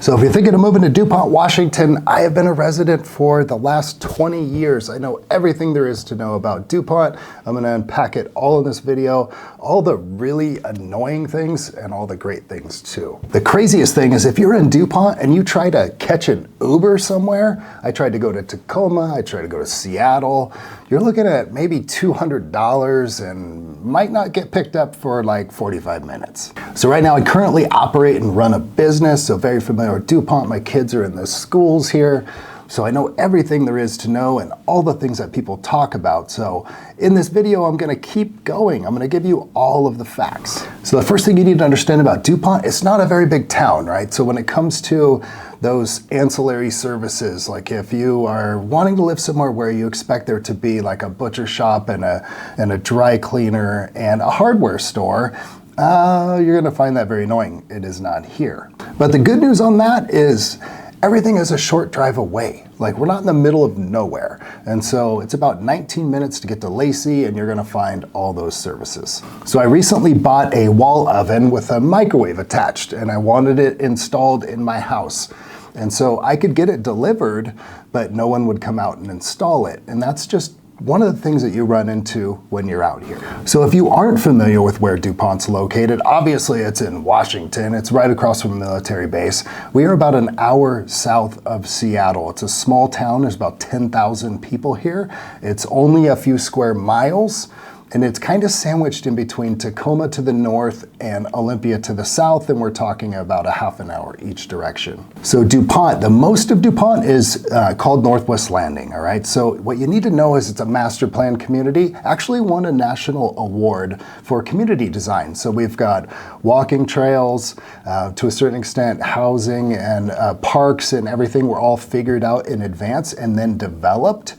So if you're thinking of moving to DuPont, Washington, I have been a resident for the last 20 years. I know everything there is to know about DuPont. I'm gonna unpack it all in this video, all the really annoying things and all the great things too. The craziest thing is if you're in DuPont and you try to catch an Uber somewhere, I tried to go to Tacoma, I tried to go to Seattle, you're looking at maybe $200 and might not get picked up for like 45 minutes. So right now I currently operate and run a business, so very familiar with DuPont. My kids are in the schools here, so I know everything there is to know and all the things that people talk about. So in this video, I'm gonna keep going. I'm gonna give you all of the facts. So the first thing you need to understand about DuPont, it's not a very big town, right? So when it comes to those ancillary services, like if you are wanting to live somewhere where you expect there to be like a butcher shop and a dry cleaner and a hardware store, you're gonna find that very annoying. It is not here. But the good news on that is everything is a short drive away. Like we're not in the middle of nowhere. And so it's about 19 minutes to get to Lacey and you're gonna find all those services. So I recently bought a wall oven with a microwave attached and I wanted it installed in my house. And so I could get it delivered, but no one would come out and install it. And that's just one of the things that you run into when you're out here. So if you aren't familiar with where DuPont's located, obviously it's in Washington. It's right across from a military base. We are about an hour south of Seattle. It's a small town. There's about 10,000 people here. It's only a few square miles. And it's kind of sandwiched in between Tacoma to the north and Olympia to the south, and we're talking about a half an hour each direction. So DuPont, the most of DuPont is called Northwest Landing, all right? So what you need to know is it's a master plan community, actually won a national award for community design. So we've got walking trails, to a certain extent, housing and parks and everything were all figured out in advance and then developed.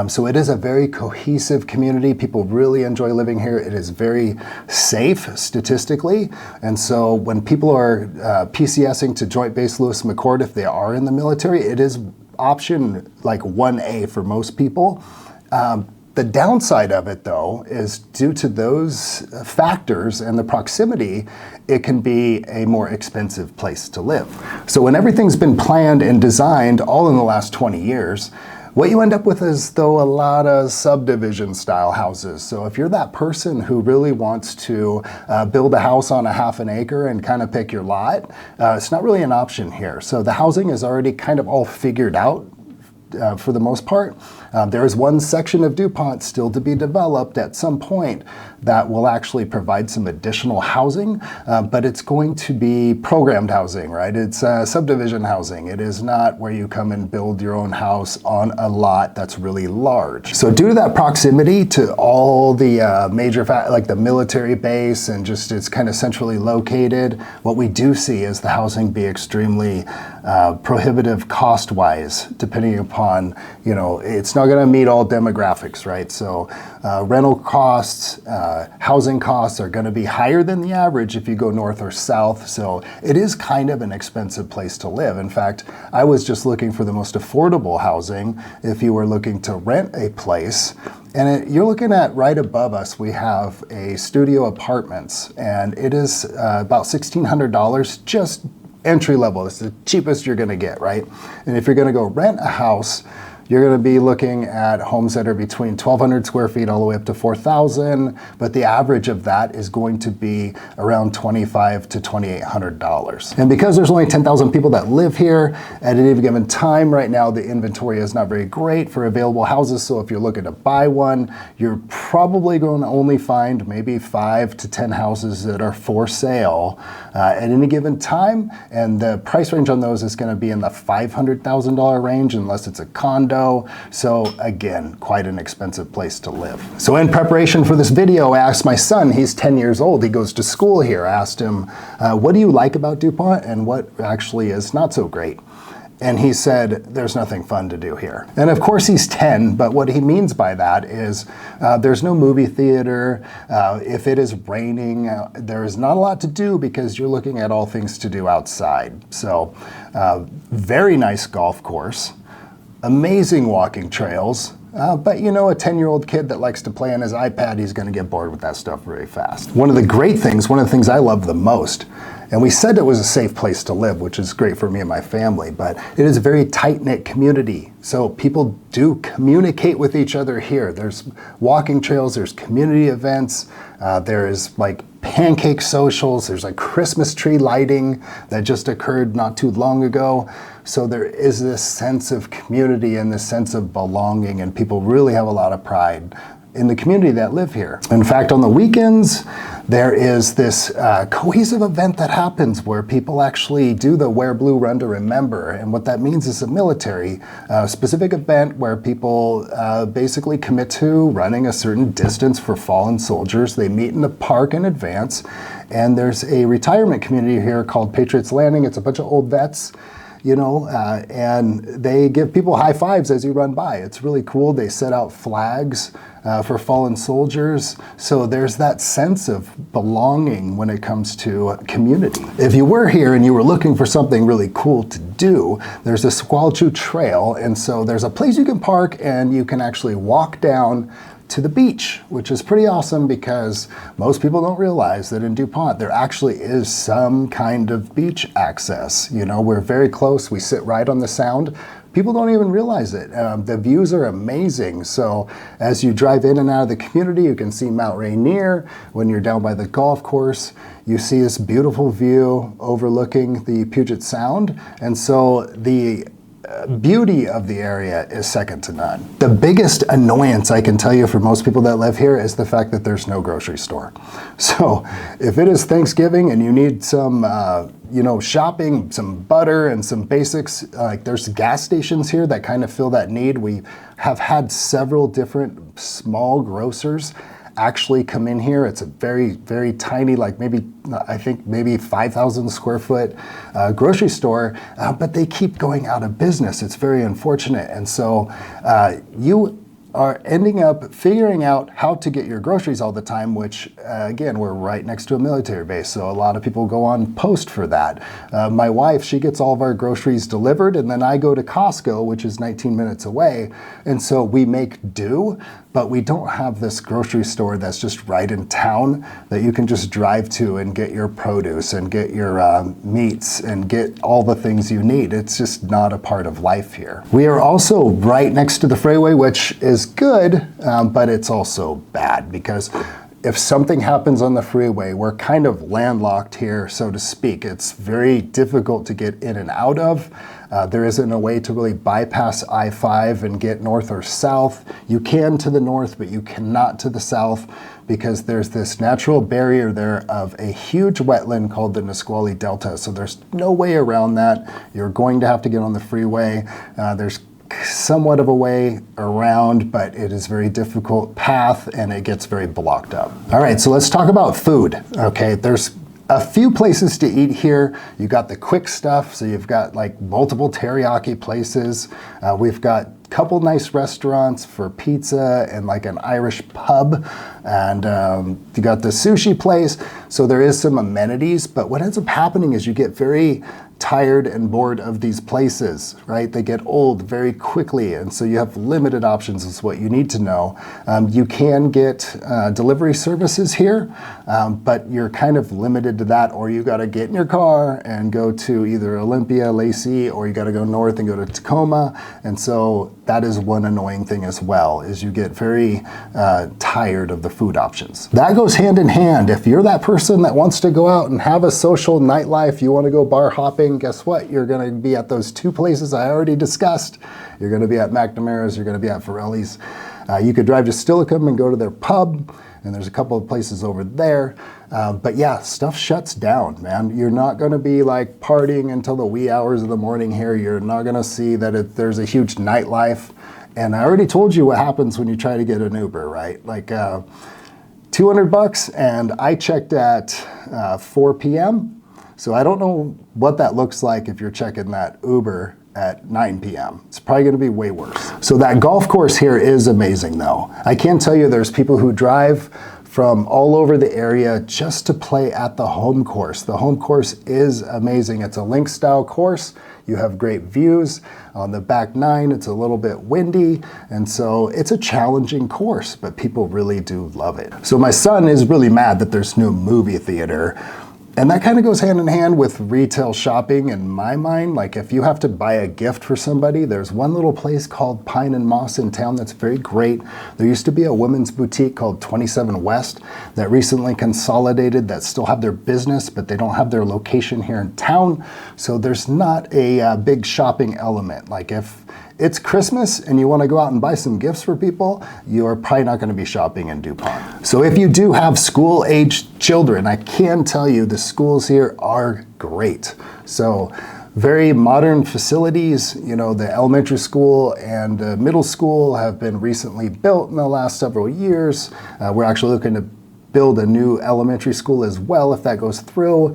So it is a very cohesive community. People really enjoy living here. It is very safe statistically. And so when people are PCSing to Joint Base Lewis McChord, if they are in the military, it is option like 1A for most people. The downside of it though is due to those factors and the proximity, it can be a more expensive place to live. So when everything's been planned and designed all in the last 20 years, what you end up with is, though, a lot of subdivision style houses. So if you're that person who really wants to build a house on a half an acre and kind of pick your lot, it's not really an option here. So the housing is already kind of all figured out for the most part. There is one section of DuPont still to be developed at some point that will actually provide some additional housing, but it's going to be programmed housing, right? It's subdivision housing. It is not where you come and build your own house on a lot that's really large. So due to that proximity to all the major, like the military base and just it's kind of centrally located, what we do see is the housing be extremely prohibitive cost-wise, depending upon, you know, it's not going to meet all demographics, right? So rental costs, housing costs are going to be higher than the average if you go north or south. So it is kind of an expensive place to live. In fact, I was just looking for the most affordable housing if you were looking to rent a place. And you're looking at right above us, we have a studio apartments, and it is about $1,600 just entry level. It's the cheapest you're gonna get, right? And if you're gonna go rent a house, you're going to be looking at homes that are between 1,200 square feet all the way up to 4,000, but the average of that is going to be around $2,500 to $2,800. And because there's only 10,000 people that live here at any given time, right now the inventory is not very great for available houses, so if you're looking to buy one, you're probably going to only find maybe 5 to 10 houses that are for sale at any given time, and the price range on those is going to be in the $500,000 range unless it's a condo. So again, quite an expensive place to live. So in preparation for this video, I asked my son, he's 10 years old, he goes to school here. I asked him, what do you like about DuPont and what actually is not so great? And he said, there's nothing fun to do here. And of course he's 10, but what he means by that is there's no movie theater. If it is raining, there is not a lot to do because you're looking at all things to do outside. So very nice golf course. Amazing walking trails, But you know, a 10-year-old kid that likes to play on his iPad, he's going to get bored with that stuff very fast. One of the things I love the most, and we said it was a safe place to live, which is great for me and my family, but it is a very tight-knit community. So people do communicate with each other here. There's walking trails, there's community events, there's like pancake socials, there's like Christmas tree lighting that just occurred not too long ago. So there is this sense of community and this sense of belonging, and people really have a lot of pride in the community that live here. In fact, on the weekends, there is this cohesive event that happens where people actually do the Wear Blue Run to Remember. And what that means is a military specific event where people basically commit to running a certain distance for fallen soldiers. They meet in the park in advance. And there's a retirement community here called Patriots Landing. It's a bunch of old vets, and they give people high fives as you run by. It's really cool. They set out flags for fallen soldiers. So there's that sense of belonging when it comes to community. If you were here and you were looking for something really cool to do, there's a Squalchoo Trail. And so there's a place you can park and you can actually walk down to the beach, which is pretty awesome because most people don't realize that in DuPont there actually is some kind of beach access. We're very close. We sit right on the Sound. People don't even realize it. The views are amazing. So as you drive in and out of the community, you can see Mount Rainier. When you're down by the golf course, you see this beautiful view overlooking the Puget Sound. And so the beauty of the area is second to none. The biggest annoyance I can tell you for most people that live here is the fact that there's no grocery store. So if it is Thanksgiving and you need some shopping, some butter and some basics, like there's gas stations here that kind of fill that need. We have had several different small grocers actually come in here. It's a very, very tiny, like maybe 5,000 square foot grocery store, but they keep going out of business. It's very unfortunate. And so you are ending up figuring out how to get your groceries all the time, which again, we're right next to a military base. So a lot of people go on post for that. My wife, she gets all of our groceries delivered, and then I go to Costco, which is 19 minutes away. And so we make do, but we don't have this grocery store that's just right in town that you can just drive to and get your produce and get your meats and get all the things you need. It's just not a part of life here. We are also right next to the freeway, which is good, but it's also bad because if something happens on the freeway, we're kind of landlocked here, so to speak. It's very difficult to get in and out of. There isn't a way to really bypass I-5 and get north or south. You can to the north, but you cannot to the south because there's this natural barrier there of a huge wetland called the Nisqually Delta. So there's no way around that. You're going to have to get on the freeway. There's somewhat of a way around, but it is a very difficult path and it gets very blocked up. All right, so let's talk about food. Okay, there's a few places to eat here. You got the quick stuff, so you've got like multiple teriyaki places. We've got a couple nice restaurants for pizza and like an Irish pub, and you got the sushi place. So there is some amenities, but what ends up happening is you get very tired and bored of these places, right? They get old very quickly, and so you have limited options is what you need to know. You can get delivery services here, but you're kind of limited to that, or you got to get in your car and go to either Olympia, Lacey, or you got to go north and go to Tacoma. And so that is one annoying thing as well, is you get very tired of the food options. That goes hand in hand. If you're that person that wants to go out and have a social nightlife, you want to go bar hopping, guess what? You're going to be at those two places I already discussed. You're going to be at McNamara's, you're going to be at Forelli's. You could drive to Steilacoom and go to their pub, and there's a couple of places over there. But yeah, stuff shuts down, man. You're not going to be like partying until the wee hours of the morning here. You're not going to see that there's a huge nightlife. And I already told you what happens when you try to get an Uber, right? Like $200, and I checked at 4 p.m. So I don't know what that looks like if you're checking that Uber at 9 p.m. It's probably going to be way worse. So that golf course here is amazing though. I can tell you there's people who drive from all over the area just to play at the home course. The home course is amazing. It's a link style course. You have great views. On the back 9, it's a little bit windy, and so it's a challenging course, but people really do love it. So my son is really mad that there's no movie theater. And that kind of goes hand in hand with retail shopping in my mind. Like if you have to buy a gift for somebody, there's one little place called Pine and Moss in town that's very great. There used to be a women's boutique called 27 West that recently consolidated, that still have their business, but they don't have their location here in town. So there's not a big shopping element. Like if it's Christmas and you want to go out and buy some gifts for people, you're probably not going to be shopping in DuPont. So if you do have school-aged children, I can tell you the schools here are great. So very modern facilities. You know, the elementary school and middle school have been recently built in the last several years. We're actually looking to build a new elementary school as well if that goes through.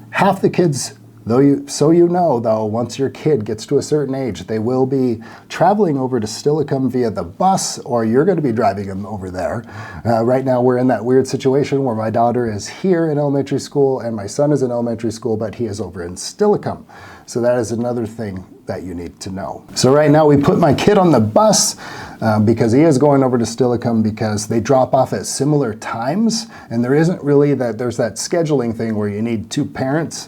Half the kids, though, once your kid gets to a certain age, they will be traveling over to Steilacoom via the bus, or you're going to be driving them over there. Right now, we're in that weird situation where my daughter is here in elementary school and my son is in elementary school, but he is over in Steilacoom. So that is another thing that you need to know. So right now we put my kid on the bus because he is going over to Steilacoom because they drop off at similar times, and there isn't really there's that scheduling thing where you need 2 parents.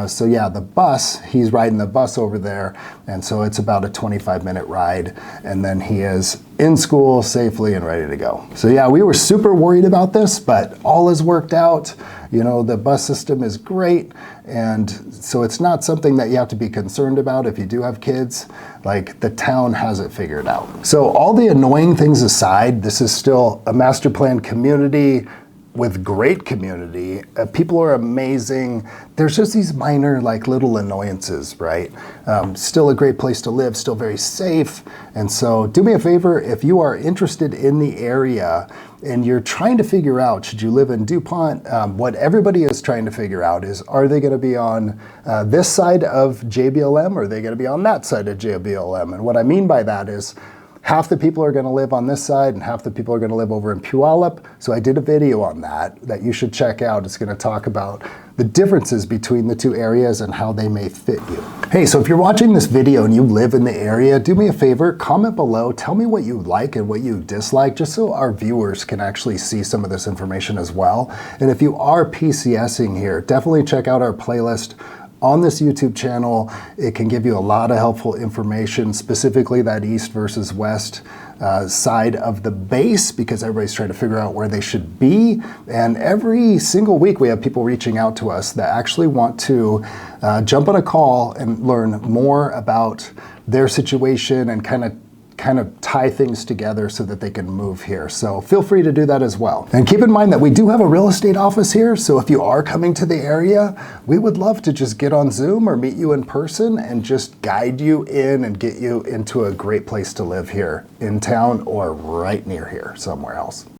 So yeah, the bus, he's riding the bus over there, and so it's about a 25-minute ride, and then he is in school safely and ready to go. So yeah, we were super worried about this, but all has worked out. You know, the bus system is great, and so it's not something that you have to be concerned about if you do have kids. Like, the town has it figured out. So all the annoying things aside, this is still a master plan community with great community. People are amazing. There's just these minor, like, little annoyances, right? Still a great place to live, still very safe. And so do me a favor, if you are interested in the area and you're trying to figure out, should you live in DuPont? What everybody is trying to figure out is, are they gonna be on this side of JBLM, or are they gonna be on that side of JBLM? And what I mean by that is, half the people are going to live on this side and half the people are going to live over in Puyallup. So I did a video on that you should check out. It's going to talk about the differences between the 2 areas and how they may fit you. Hey, so if you're watching this video and you live in the area, do me a favor, comment below, tell me what you like and what you dislike, just so our viewers can actually see some of this information as well. And if you are PCSing here, definitely check out our playlist on this YouTube channel. It can give you a lot of helpful information, specifically that east versus west side of the base, because everybody's trying to figure out where they should be. And every single week we have people reaching out to us that actually want to jump on a call and learn more about their situation and kind of tie things together so that they can move here. So feel free to do that as well. And keep in mind that we do have a real estate office here, so if you are coming to the area, we would love to just get on Zoom or meet you in person and just guide you in and get you into a great place to live here in town or right near here somewhere else.